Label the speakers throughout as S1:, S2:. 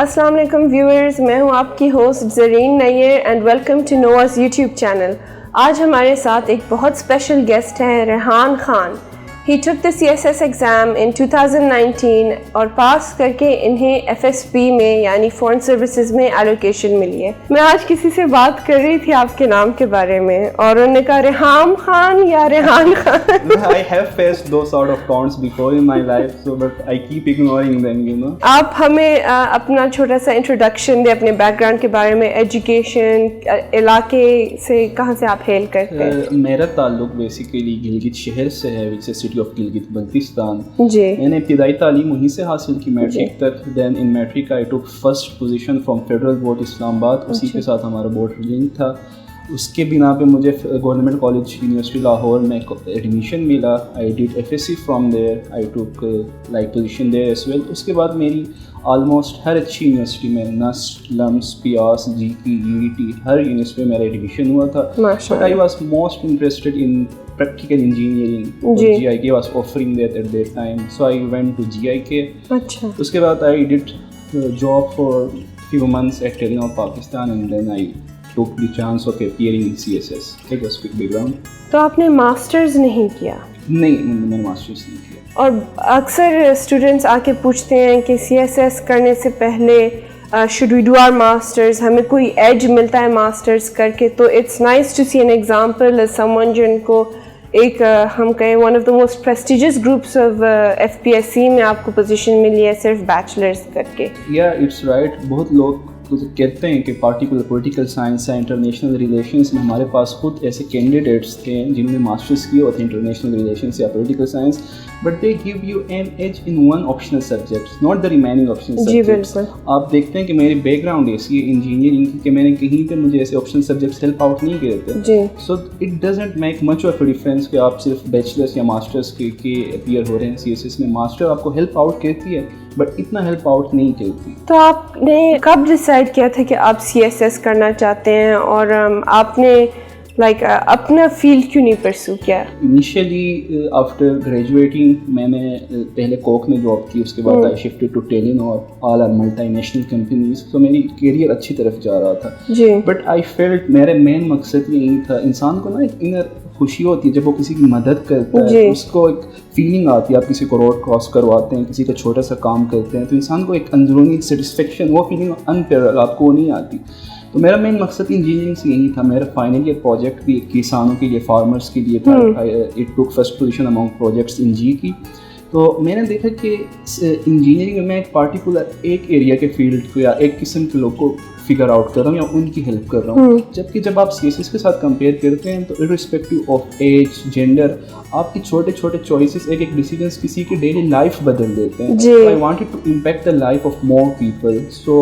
S1: السلام علیکم ویورز، میں ہوں آپ کی host Zareen Nayyar and welcome to Nawaz YouTube channel. آج ہمارے ساتھ ایک بہت اسپیشل گیسٹ ہیں Rehan Khan. He took the CSS exam in 2019 اور پاس کر کے انہیں FSP میں یعنی فورن سروسز میں ایلوکیشن ملی ہے. میں آج کسی سے بات کر رہی تھی آپ کے نام کے بارے میں اور انہوں نے کہا ریحان خان یا Rehan Khan.
S2: I have faced those sort of counts before in my life, so but I keep ignoring them, you know.
S1: آپ ہمیں اپنا چھوٹا سا انٹروڈکشن دیں اپنے بیک گراؤنڈ کے بارے میں، ایجوکیشن، علاقے سے کہاں سے آپ ہیل کرتے ہیں؟
S2: میرا تعلق بیسیکلی گلگت شہر سے ہے، وچ از سٹی آف گلگت بلتستان.
S1: جی.
S2: میں نے ابتدائی تعلیم وہیں سے حاصل کی میٹرک تک. دین ان matric I took first position from federal board Islamabad. اسی کے ساتھ ہمارا بورڈ لنک تھا. اس کے بنا پہ مجھے گورنمنٹ کالج یونیورسٹی لاہور میں ایڈمیشن ملا. I did FSC from there. I took like position there as well. اس کے بعد میری آلموسٹ ہر اچھی یونیورسٹی میں نسٹ، لمس، پیاس، GP، UET ہر یونیورسٹی میں میرا ایڈمیشن ہوا تھا. But I was most interested in practical engineering. GIK was offering that at that time, so I went to GIK.
S1: اچھا.
S2: اس کے بعد I did job for few months at Telenor Pakistan and then I took the chance of appearing in CSS. That was quick background.
S1: تو آپ نے masters نہیں کیا؟
S2: نہیں، میں نے ماسٹرز نہیں کیا.
S1: اور اکثر اسٹوڈنٹس آ کے پوچھتے ہیں کہ CSS کرنے سے پہلے should we do our masters، ہمیں کوئی ایج ملتا ہے ماسٹرز کر کے. تو it's nice to see an example as someone جن کو ایک ہم کہیں one of the most prestigious groups of FPSC میں آپ کو پوزیشن ملی ہے صرف بیچلرس کر کے.
S2: یا اٹس رائٹ. بہت لوگ کہتے ہیں کہ پارٹیکولر پولیٹیکل سائنس یا انٹرنیشنل ریلیشنس میں ہمارے پاس خود ایسے کینڈیڈیٹس تھے جنہوں نے ماسٹرس کیے ہوتے ہیں انٹرنیشنل ریلیشنس یا political science, but they give you an edge in one optional subject, not the remaining optional subjects.
S1: جی بالکل. آپ
S2: دیکھتے ہیں کہ میری بیک گراؤنڈ ایسی ہے انجینئرنگ کی کہ میں نے کہیں پہ مجھے ایسے آپشنل سبجیکٹس ہیلپ آؤٹ نہیں کیے تھے.
S1: جی.
S2: So it doesn't make much of a difference کہ آپ صرف بیچلرس یا ماسٹرس کے اپیئر ہو رہے ہیں CSS میں. ماسٹر آپ کو ہیلپ آؤٹ کرتی ہے بٹ اتنا ہیلپ آؤٹ نہیں کرتی.
S1: تو آپ نے کب ڈیسائیڈ کیا تھا کہ آپ CSS کرنا چاہتے ہیں اور آپ نے لائک اپنا فیلڈ کیوں نہیں پرسو کیا؟
S2: انیشیلی آفٹر گریجویٹنگ میں نے پہلے کوک میں جاب کی. اس کے بعد I shifted to Telenor. All are multinational companies. تو میری کیریئر اچھی طرف جا رہا تھا.
S1: جی. بٹ
S2: آئی فیلٹ میرا مین مقصد یہی تھا. انسان کو نا ایک انر خوشی ہوتی ہے جب وہ کسی کی مدد کرتا ہے. اس کو ایک فیلنگ آتی ہے. آپ کسی کو روڈ کراس کرواتے ہیں، کسی کا چھوٹا سا کام کرتے ہیں، تو انسان کو ایک اندرونی سیٹسفیکشن، وہ فیلنگ انپیرل آپ کو نہیں آتی. تو میرا مین مقصد انجینئرنگ سے یہی تھا. میرا فائنل ایئر پروجیکٹ بھی کسانوں کے لیے، فارمرس کے لیے تھا. It took first position among projects in جی کی. تو میں نے دیکھا کہ انجینئرنگ میں ایک پارٹیکولر ایک ایریا کے فیلڈ کو یا ایک قسم کے لوگ کو فگر آؤٹ کر رہا ہوں یا ان کی ہیلپ کر رہا ہوں. جبکہ جب آپ CSS کے ساتھ کمپیئر کرتے ہیں تو ارسپیکٹیو آف ایج، جینڈر، آپ کی چھوٹے چھوٹے چوائسیز ایک ڈیسیجنس کسی کی ڈیلی لائف بدل دیتے ہیں. I wanted to impact the life of more people. So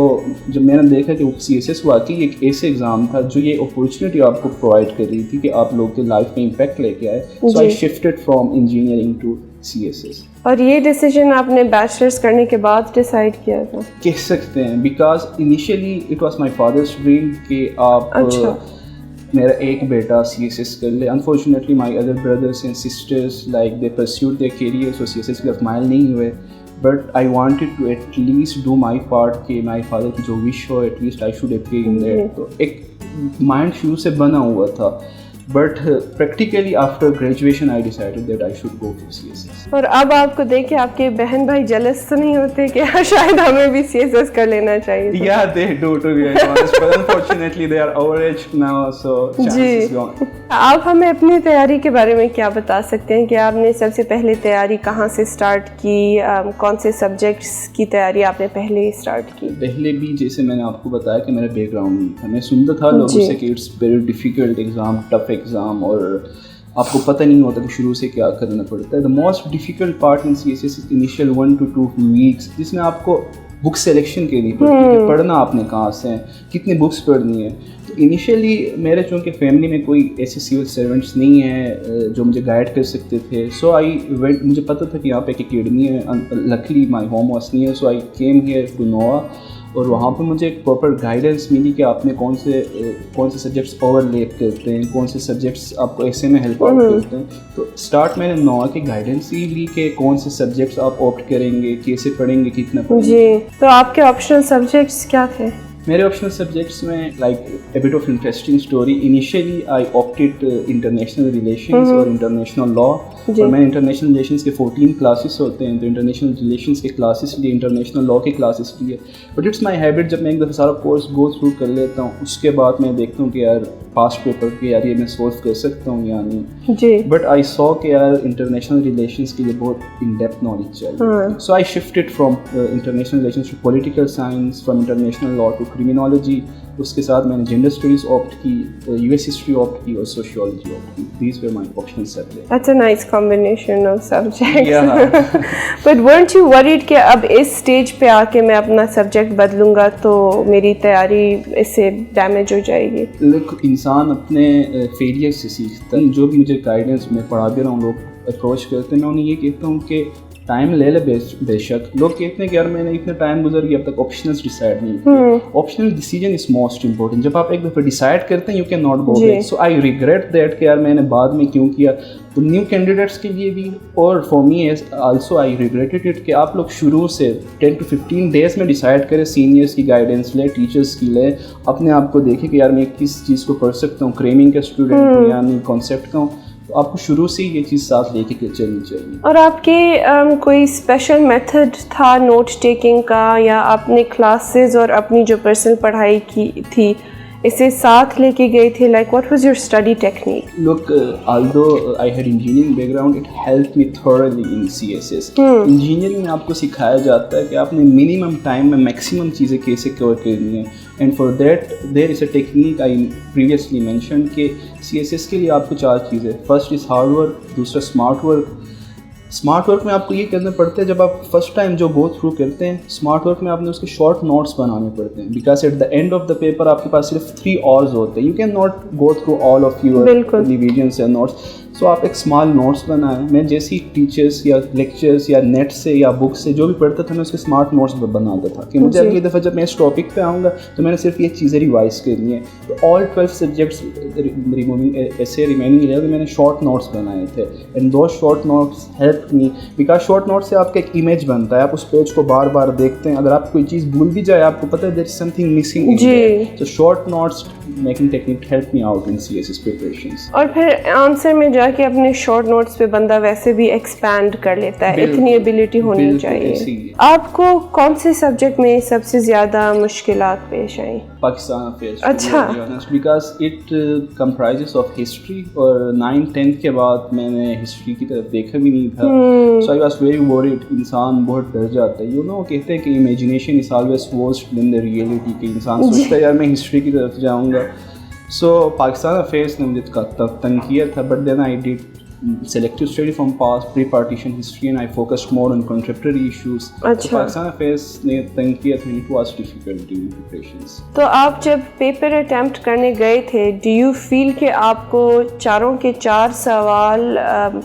S2: جب میں نے دیکھا کہ CSS واقعی ایک ایسے ایگزام تھا جو یہ اپورچونیٹی آپ کو پرووائڈ کر رہی تھی کہ آپ لوگوں کے لائف میں امپیکٹ لے کے آئے. So I shifted from engineering to CSS.
S1: اور یہ ڈیسیجن آپ نے بیچلرس کرنے کے بعد ڈیسائیڈ کیا تھا؟
S2: کہہ سکتے ہیں because initially it was my father's dream کہ آپ میرا ایک بیٹا CSS کر لے. Unfortunately my other brothers and sisters like they pursued their career, so CSS کی طرف مائل نہیں ہوئے. But I wanted to at least do my part کہ مائی فادر کی جو وش ہو at least I should appear in that. تو ایک مائنڈ شروع سے بنا ہوا تھا. But practically after graduation I decided that I should go for CSS.
S1: اور اب آپ کو دیکھ کے آپ کے بہن بھائی جلس تو نہیں ہوتے کہ شاید ہمیں بھی CSS کر لینا چاہیے؟
S2: Yeah, they do, to be honest, but unfortunately they are our age now, so chance is gone.
S1: آپ ہمیں اپنی تیاری کے بارے میں کیا بتا سکتے ہیں کہ آپ نے سب سے پہلے تیاری کہاں سے اسٹارٹ کی؟ کون سے سبجیکٹس کی تیاری آپ نے پہلے اسٹارٹ کی؟
S2: پہلے بھی جیسے میں نے آپ کو بتایا کہ میرا بیک گراؤنڈ نہیں تھا. میں سنتا تھا لوگوں سے کہ it's very difficult exam, tough exam, اور آپ کو پتہ نہیں ہوتا کہ شروع سے کیا کرنا پڑتا ہے. The most difficult part in CSS is initial 1 to 2 weeks جس میں آپ کو بک سلیکشن کرنی پڑتی ہے کہ پڑھنا آپ نے کہاں سے، کتنی بکس پڑھنی ہے. تو انیشیلی میرے چونکہ فیملی میں کوئی ایسے سول سرونٹس نہیں ہیں جو مجھے گائیڈ کر سکتے تھے. سو آئی وینٹ، مجھے پتہ تھا کہ یہاں پہ ایک اکیڈمی ہے. Luckily my home was near, so I came here to Nova. اور وہاں پہ مجھے ایک پراپر گائیڈنس ملی کہ آپ نے کون سے سبجیکٹس اوور لیپ کرتے ہیں, کون سے سبجیکٹس آپ کو ایسے میں ہیلپ آؤٹ کرتے ہیں. تو اسٹارٹ میں نے نوآ کی گائیڈنس ہی لی کہ کون سے سبجیکٹس آپ آپٹ کریں گے, کیسے پڑھیں گے, کتنا پڑھیں گے.
S1: جی, تو آپ کے آپشنل سبجیکٹس کیا تھے؟
S2: میرے آپشنل سبجیکٹس میں like a but of interesting story. Initially I opted international relations اور انٹرنیشنل لا. اور میں انٹرنیشنل ریلیشنز کے 14 کلاسز ہوتے ہیں, تو انٹرنیشنل ریلیشنز کے کلاسز لیے, انٹرنیشنل لا کے کلاسز لیے. بٹ اٹس مائی ہیبٹ, جب میں ایک دفعہ سارا کورس گو تھرو کر لیتا ہوں اس کے بعد میں دیکھتا ہوں کہ یار پاسٹ پیپر کے یار یہ میں سولو کر سکتا ہوں یا نہیں.
S1: جی,
S2: بٹ آئی سو کہ یار انٹرنیشنل ریلیشنز کے لیے بہت ان ڈیپتھ نالج چاہیے. سو I shifted from international relations to political science, from international law to کرمینالوجی. اس کے ساتھ میں نے جینڈر اسٹڈیز آپٹ کی, یو ایس ہسٹری آپٹ کی اور سوشیولوجی آپٹ کی. These were my optional subjects.
S1: That's a nice combination of subjects. Yeah. But weren't you worried کہ اب اس اسٹیج پہ آ کے میں اپنا سبجیکٹ بدلوں گا تو میری تیاری اس سے ڈیمیج ہو جائے گی؟
S2: لک, انسان اپنے فیلئر سے سیکھتا ہے. جو بھی مجھے گائیڈنس میں پڑھا بھی رہا ہوں, لوگ اپروچ کرتے ہیں, میں انہیں یہ کہتا ہوں کہ ٹائم لے لے. بے شک لوگ کہتے ہیں کہ یار میں نے اتنا ٹائم گزر گیا اب تک آپشنلس ڈیسائڈ نہیں کیے. Optional decision is most important. جب آپ ایک دفعہ ڈیسائڈ کرتے ہیں you can not go back. So I regret that کہ یار میں نے بعد میں کیوں کیا. تو نیو کینڈیڈیٹس کے لیے بھی اور for me also I regretted it کہ آپ لوگ شروع سے 10 to 15 days میں ڈیسائڈ کریں, سینئرس کی گائیڈنس لیں, ٹیچرس کی لیں, اپنے آپ کو دیکھیں کہ یار میں کس چیز کو پڑھ سکتا ہوں, کریمنگ کا اسٹوڈنٹ ہوں یا نہیں, کانسیپٹ کا ہوں. تو آپ کو شروع سے یہ چیز ساتھ لے کے چلنی چاہیے.
S1: اور آپ کے کوئی اسپیشل میتھڈ تھا نوٹ ٹیکنگ کا, یا آپ نے کلاسز اور اپنی جو پرسنل پڑھائی کی تھی اسے ساتھ لے کے گئے تھے؟ Like what was your study technique?
S2: Look, although I had engineering background, it helped me thoroughly in CSS. Engineering میں آپ کو سکھایا جاتا ہے کہ آپ نے منیمم ٹائم میں میکسیمم چیزیں کیسے کور کرنی ہیں. And for that there is a technique I previously mention کہ CSS کے لیے آپ کو 4 چیزیں. فرسٹ از ہارڈ ورک, دوسرا اسمارٹ ورک. اسمارٹ ورک میں آپ کو یہ کرنا پڑتا ہے جب آپ فرسٹ ٹائم جو گو تھرو کرتے ہیں, اسمارٹ ورک میں آپ نے اس کے شارٹ نوٹس بنانے پڑتے ہیں, because at the end of the paper آپ کے پاس صرف 3 hours ہوتے ہیں. You can not go through all of your revisions and notes. So آپ ایک اسمال نوٹس بنائیں. میں جیسی ٹیچرس یا لیکچرس یا نیٹ سے یا بک سے جو بھی پڑھتا تھا میں اس کے اسمارٹ نوٹس بناتا تھا کہ مجھے اگلی دفعہ جب میں اس ٹاپک پہ آؤں گا تو میں نے صرف یہ چیزیں ریوائز کرنی ہے. تو آل 12 سبجیکٹس ریموونگ ایسے ریمیننگ 11 میں نے شارٹ نوٹس بنائے تھے. And those short notes help me because short note سے آپ کا ایک امیج بنتا ہے, آپ اس پیج کو بار بار دیکھتے ہیں. اگر آپ کوئی چیز بھول بھی جائے آپ کو پتہ ہے دیر از سم تھنگ مسنگ. تو short notes making technique help me out in CSS preparations.
S1: اور پھر آنسر میں جا کے اپنے شارٹ نوٹس پہ بندہ ویسے بھی ایکسپینڈ کر لیتا ہے, اتنی ایبلٹی ہونی چاہیے. آپ کو کون سے سبجیکٹ میں سب سے زیادہ مشکلات پیش آئیں؟
S2: پاکستان افیئرس.
S1: اچھا,
S2: بیکاز اٹ کمپرائزز آف ہسٹری, اور 9th-10th کے بعد میں نے ہسٹری کی طرف دیکھا بھی نہیں تھا. So I was very weird. انسان بہت ڈر جاتا ہے. کہتے ہیں کہ imagination is always worst than the reality, کہ انسان سوچتا ہے یار میں ہسٹری کی طرف جاؤں گا. سو پاکستان افیئرس نے مجھے تنگ کیا تھا, but then I did selective study from past pre-partition history and I focused more on contemporary issues.
S1: اچھا,
S2: پاکستان افیئرس نے تنگ کیا تھا. it was difficult during preparations.
S1: تو آپ جب پیپر اٹیمپٹ کرنے گئے تھے, do you feel کہ آپ کو 4 کے 4 سوال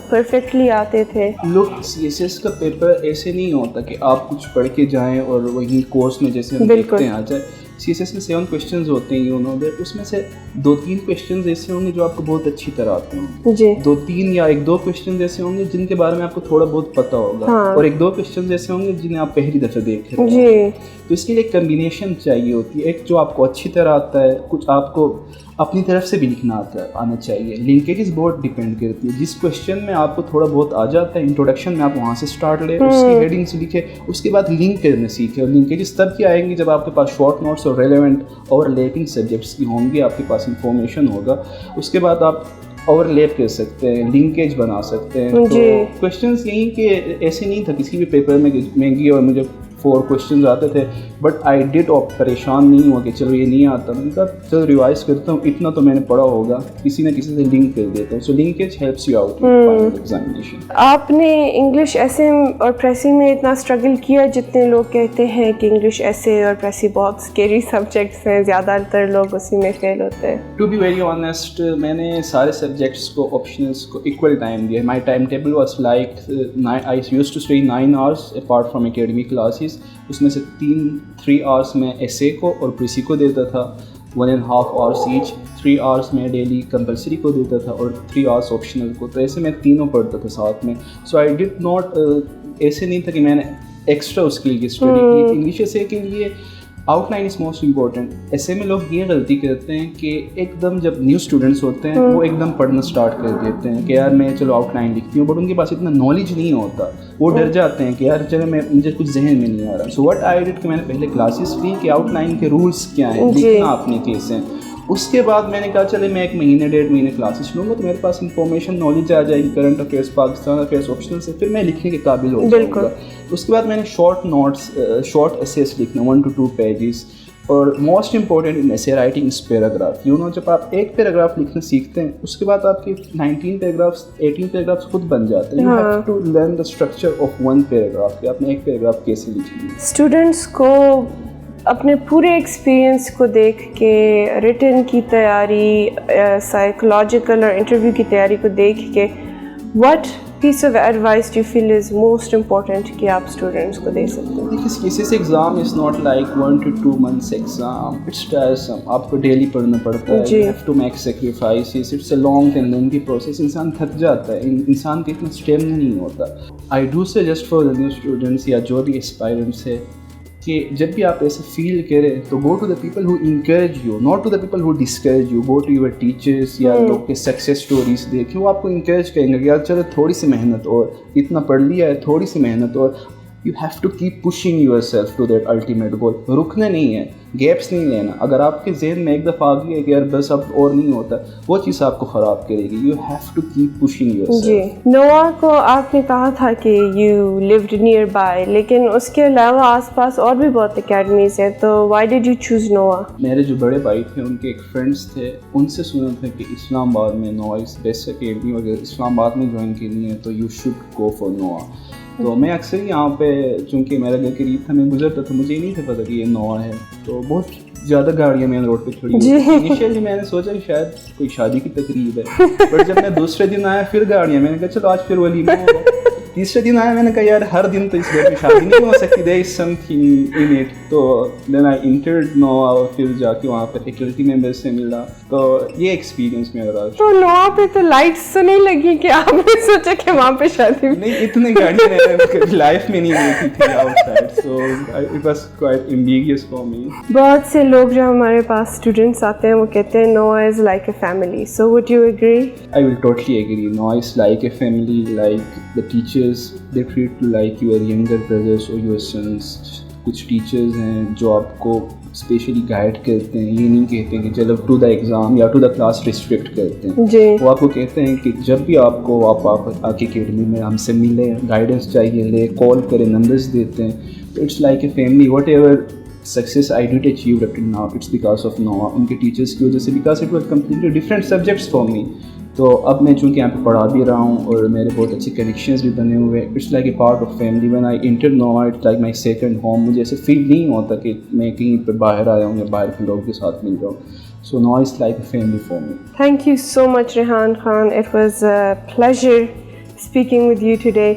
S1: پرفیکٹلی آتے تھے؟
S2: لوگ CSS کا پیپر ایسے نہیں ہوتا کہ آپ کچھ پڑھ کے جائیں اور وہی کورس میں جیسے ہم دیکھتے ہیں آ جائے. CSS میں 7 questions ہوتے ہیں, اس میں سے 2-3 questions ایسے ہوں گے جو آپ کو بہت اچھی طرح آتے ہوں گے. 2-3 یا 1-2 questions ایسے ہوں گے جن کے بارے میں آپ کو تھوڑا بہت پتہ ہوگا, اور 1-2 questions ایسے ہوں گے جنہیں آپ پہلی دفعہ دیکھ رہے ہیں. تو اس کے لیے ایک کمبینیشن چاہیے ہوتی ہے, ایک جو آپ کو اچھی طرح آتا ہے, کچھ آپ کو اپنی طرف سے بھی لکھنا آنا چاہیے. لنکیجز بہت ڈپینڈ کرتی ہے. جس کوشچن میں آپ کو تھوڑا بہت آ جاتا ہے, انٹروڈکشن میں آپ وہاں سے اسٹارٹ لیں, اس کی ہیڈنگ سے لکھیں, اس کے بعد لنک کرنے سیکھیں. اور لنکیجز تب کی آئیں گی جب آپ کے پاس شارٹ نوٹس اور ریلیونٹ اوور لیپنگ سبجیکٹس کی ہوں گی, آپ کے پاس انفارمیشن ہوگا. اس کے بعد آپ اوور لیپ کر سکتے ہیں, لنکیج بنا سکتے ہیں. تو کوشچنس یہی کہ ایسے نہیں تھا کسی بھی پیپر میں گئی اور مجھے 4 questions آتے تھے, بٹ آئی ڈیڈ پریشان نہیں ہوا کہ چلو یہ نہیں آتا. میں نے کہا چلو ریوائز کرتا ہوں, اتنا تو میں نے پڑھا ہوگا, کسی نہ کسی سے لنک کر دیتا ہوں. So linkage helps you out in final examination. آپ
S1: نے انگلش ایسے اور پریسی میں اتنا اسٹرگل کیا جتنے لوگ کہتے ہیں کہ انگلش ایسے اور پریسی بہت اسکیری سبجیکٹس ہیں, زیادہ تر لوگ اسی میں فیل ہوتے ہیں؟
S2: ٹو بی ویری آنیسٹ, میں نے سارے سبجیکٹس کو آپشنلس کو ایکول ٹائم دیا. My timetable was like I used to study 9 hours apart from academic classes. Exams. اس میں سے 3 hours میں ایسے کو اور پریسی کو دیتا تھا, 1.5 hours ایچ. 3 hours میں ڈیلی کمپلسری کو دیتا تھا اور 3 hours آپشنل کو. تو ایسے میں تینوں پڑھتا تھا ساتھ میں. سو آئی ڈڈ ناٹ, ایسے نہیں تھا کہ میں نے ایکسٹرا اس کے لیے اسٹڈی کی. انگلش ایسے کے لیے out line is most important. ایسے میں لوگ یہ غلطی کرتے ہیں کہ ایک دم جب نیو اسٹوڈنٹس ہوتے ہیں وہ ایک دم پڑھنا اسٹارٹ کر دیتے ہیں کہ یار میں چلو آؤٹ لائن لکھتی ہوں, بٹ ان کے پاس اتنا نالج نہیں ہوتا. وہ ڈر جاتے ہیں کہ یار چلو مجھے کچھ ذہن میں نہیں آ رہا. سو وٹ آئی ڈڈ کہ میں نے پہلے کلاسز لی کہ آؤٹ لائن کے رولس کیا ہیں, لکھنا اپنے کیسے. اس کے بعد میں نے کہا چلے میں 1 مہینے 1.5 مہینے کلاسز لوں گا تو میرے پاس انفارمیشن نالج آ جائے گی current affairs, Pakistan affairs optional سے, پھر میں لکھنے کے قابل ہو جاؤں گا. اس کے بعد میں نے شارٹ نوٹس, شارٹ ایسیز لکھنا 1 to 2 pages. اور موسٹ امپورٹنٹ ان ایسے رائٹنگ از پیراگراف. جب آپ ایک پیراگراف لکھنا سیکھتے ہیں اس کے بعد آپ کے 19 پیراگرافس 18 پیراگرافس خود بن جاتے ہیں. You have to learn the structure of 1 paragraph کہ آپ نے ایک پیراگراف کیسے لکھنا ہے.
S1: اسٹوڈنٹس کو اپنے پورے ایکسپیرئنس کو دیکھ کے, ریٹن کی تیاری, سائیکولوجیکل اور انٹرویو کی تیاری کو دیکھ کے, what piece of advice do you feel is most important کہ آپ اسٹوڈنٹس کو دے سکتے ہیں؟
S2: دیکھیے کسی سے exam is not like 1 to 2 months exam. It's tiresome. آپ کو ڈیلی پڑھنا پڑتا ہے. You have to make sacrifices. It's a long and lengthy process. انسان تھک جاتا ہے, انسان کے اتنا اسٹیمنا نہیں ہوتا. I do suggest for the new students یا جو بھی اسپائرنٹس ہے کہ جب بھی آپ ایسے فیل کریں تو go to the people who encourage you, not to the people who discourage you. Go to your teachers یا لوگ کے سکسیس اسٹوریز دیکھیں, وہ آپ کو انکریج کریں گے کہ یار چلو تھوڑی سی محنت اور, اتنا پڑھ لیا ہے, تھوڑی سی محنت اور. You have to keep pushing yourself to that ultimate goal. رکنا نہیں ہے, گیپس نہیں لینا. اگر آپ کے ذہن میں ایک دفعہ آ گیا ہے کہ یار بس اب اور نہیں ہوتا, وہ چیز آپ کو خراب کرے گی. You have to keep pushing yourself.
S1: جی, نوا کو آپ نے کہا تھا کہ یو لیوڈ نیئر بائی, لیکن اس کے علاوہ آس پاس اور بھی بہت اکیڈمیز ہیں, تو وائی ڈیڈ یو چوز نوا؟
S2: میرے جو بڑے بھائی تھے ان کے ایک فرینڈس تھے, ان سے سنا تھا کہ اسلام آباد میں نوا از بیسٹ اکیڈمی, اور اگر اسلام آباد میں جوائن کرنی ہے تو یو شوڈ گو فار نوا. تو میں اکثر یہاں پہ, چونکہ میرا گھر قریب تھا, میں گزرتا تھا, مجھے نہیں تھا پتا کہ یہ نوا ہے. تو بہت زیادہ گاڑیاں میں روڈ پہ کھڑی ہوئی. انیشیلی میں نے سوچا کہ شاید کوئی شادی کی تقریب ہے, بٹ جب میں دوسرے دن آیا پھر گاڑیاں, میں نے کہا چلو آج پھر ولیمہ ہوگا. تیسرے دن آیا, میں نے کہا یار ہر دن تو اس گھر میں شادی نہیں ہو سکتی, دیر از سم تھنگ ان اٹ. تو دین آئی انٹرڈ نوا, اور پھر جا کے وہاں پہ فیکلٹی ممبر سے ملا. تو یہ ایکسپیرینس میرا رہا.
S1: تو نوا پہ تو لائٹس تو نہیں لگی کہ آپ نے سوچا کہ وہاں پہ شادی
S2: نہیں, اتنی گاڑیاں لائف میں نہیں دیکھی تھی outside. So it was quite ambiguous for me.
S1: بہت سے لوگ جو ہمارے پاس اسٹوڈنٹس آتے ہیں وہ کہتے ہیں نوا از like a family. So would you agree?
S2: I will totally agree. Noa is like a family, like the teachers, they treat you like your younger brothers or your sons. کچھ ٹیچرز ہیں جو آپ کو اسپیشلی گائڈ کرتے ہیں, یہ نہیں کہتے کہ چلو ٹو دا ایگزام یا ٹو دا کلاس ریسٹرکٹ کرتے ہیں.
S1: جی,
S2: وہ آپ کو کہتے ہیں کہ جب بھی آپ کو آپ آ کے اکیڈمی میں ہم سے ملیں, گائیڈنس چاہیے لے, کال کریں, نمبرز دیتے ہیں. تو it's like a family. Whatever success I did achieve up till now, it's because of Noah. ان کے ٹیچرس کی وجہ سے, because it was completely different subjects for me. تو اب میں چونکہ یہاں پہ پڑھا بھی رہا ہوں اور میرے بہت اچھے کنیکشنز بھی بنے ہوئے. It's like a part of family. When I enter نووا it's like my second home. مجھے ایسے فیل نہیں ہوتا کہ میں کہیں پہ باہر آیا ہوں یا باہر کے لوگوں کے ساتھ مل رہا ہوں. So Nova is like a family for me.
S1: Thank you so much Rehan Khan. It was a pleasure speaking with you today.